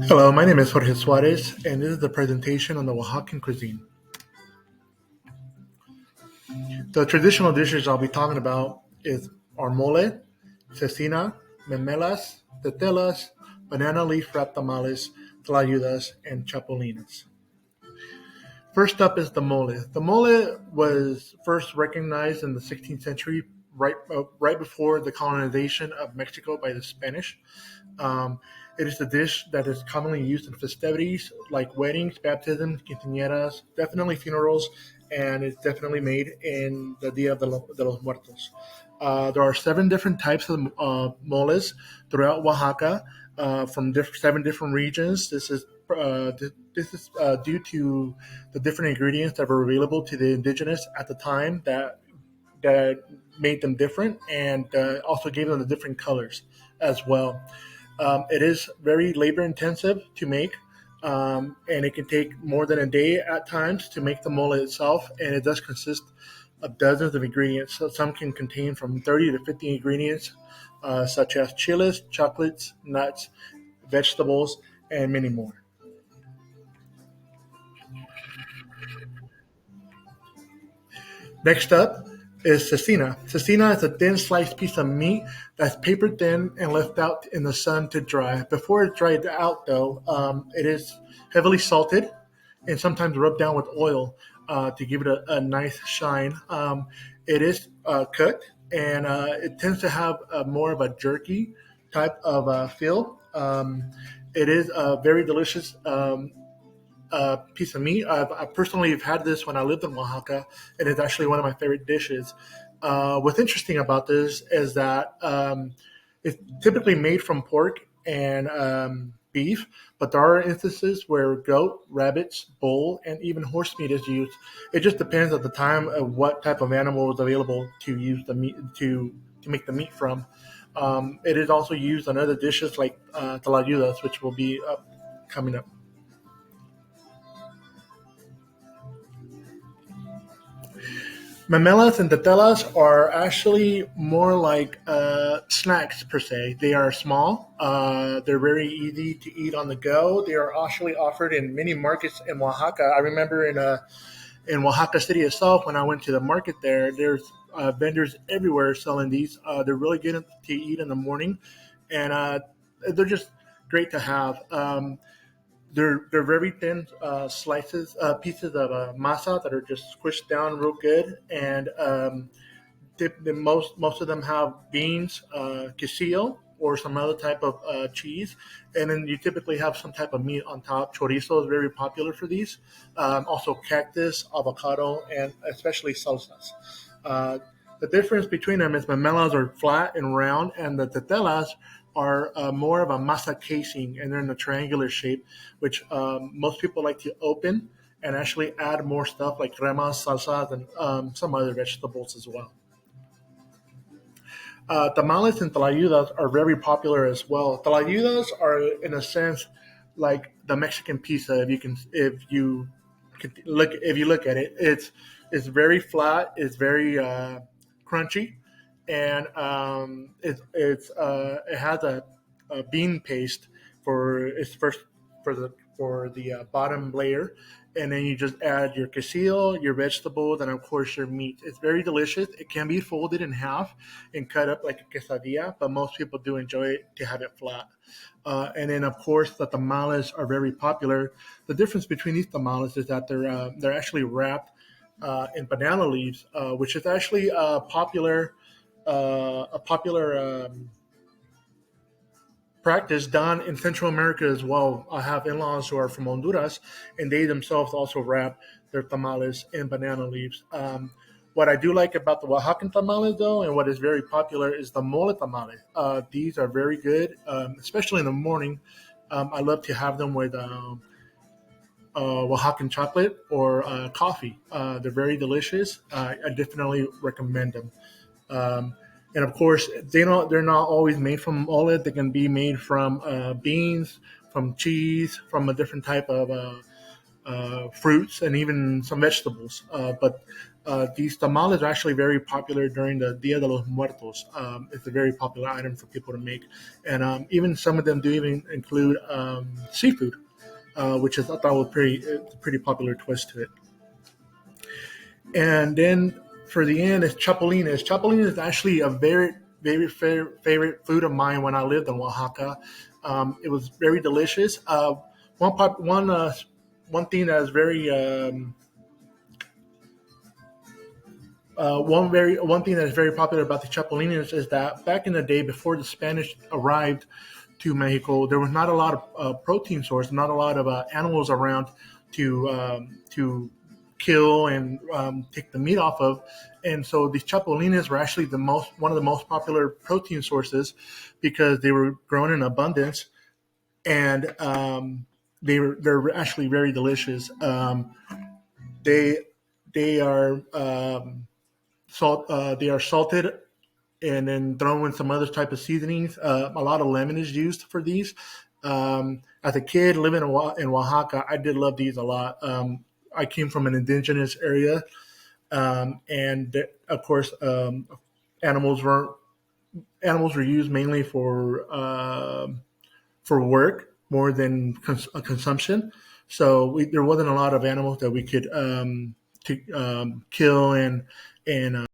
Hello, my name is Jorge Suarez, and this is the presentation on the Oaxacan cuisine. The traditional dishes I'll be talking about is our mole, cecina, memelas, tetelas, banana leaf wrapped tamales, tlayudas, and chapulines. First up is the mole. The mole was first recognized in the 16th century, right before the colonization of Mexico by the Spanish. Um, it is a dish that is commonly used in festivities like weddings, baptisms, quinceañeras, definitely funerals, and it's definitely made in the Dia de los Muertos. There are seven different types of moles throughout Oaxaca from seven different regions. This is due to the different ingredients that were available to the indigenous at the time that made them different and also gave them the different colors as well. It is very labor intensive to make, and it can take more than a day at times to make the mole itself. And it does consist of dozens of ingredients. So some can contain from 30 to 50 ingredients, such as chiles, chocolates, nuts, vegetables, and many more. Next up is cecina. Cecina is a thin sliced piece of meat that's paper thin and left out in the sun to dry. Before it dried out, though, it is heavily salted and sometimes rubbed down with oil to give it a nice shine. It is cooked and it tends to have more of a jerky type of feel. It is a very delicious piece of meat. I personally have had this when I lived in Oaxaca, and it's actually one of my favorite dishes. What's interesting about this is that it's typically made from pork and beef, but there are instances where goat, rabbits, bull, and even horse meat is used. It just depends at the time of what type of animal was available to use the meat to make the meat from. It is also used on other dishes like tlayudas, which will be coming up. Memelas and tetelas are actually more like snacks per se. They are small. They're very easy to eat on the go. They are actually offered in many markets in Oaxaca. I remember in Oaxaca City itself when I went to the market there. There's vendors everywhere selling these. They're really good to eat in the morning, and they're just great to have. They're very thin slices, pieces of masa that are just squished down real good, and most of them have beans, quesillo, or some other type of cheese, and then you typically have some type of meat on top. Chorizo is very popular for these. Also, cactus, avocado, and especially salsas. Uh, the difference between them is memelas are flat and round, and the tetelas are more of a masa casing, and they're in a triangular shape, which most people like to open and actually add more stuff like cremas, salsas, and some other vegetables as well. Tamales and tlayudas are very popular as well. Tlayudas are, in a sense, like the Mexican pizza. If you look at it, it's very flat. It's very crunchy, and it has a bean paste for its first for the bottom layer, and then you just add your quesillo, your vegetables, and of course your meat. It's very delicious. It can be folded in half and cut up like a quesadilla, but most people do enjoy it to have it flat. And then of course the tamales are very popular. The difference between these tamales is that they're actually wrapped in banana leaves, which is actually a popular practice done in Central America as well. I have in-laws who are from Honduras, and they themselves also wrap their tamales in banana leaves. What I do like about the Oaxacan tamales, though, and what is very popular, is the mole tamale. These are very good, especially in the morning. I love to have them with Oaxacan chocolate or coffee. They're very delicious. I definitely recommend them. And of course, they're not always made from olive. They can be made from beans, from cheese, from a different type of fruits, and even some vegetables. But these tamales are actually very popular during the Dia de los Muertos. It's a very popular item for people to make, and even some of them do even include seafood, which is I thought was it's a pretty popular twist to it. And then for the end is chapulines. Chapulines is actually a favorite food of mine when I lived in Oaxaca. It was very delicious. One pop, one thing that is very one thing that is very popular about the chapulines is that back in the day, before the Spanish arrived to Mexico, there was not a lot of protein source, not a lot of animals around to kill and take the meat off of, and so these chapulines were actually one of the most popular protein sources because they were grown in abundance, and they're actually very delicious. They they are they are salted and then throw in some other type of seasonings. A lot of lemon is used for these. As a kid living in Oaxaca, I did love these a lot. I came from an indigenous area, and of course, animals were animals were used mainly for work more than consumption. So there wasn't a lot of animals that we could kill and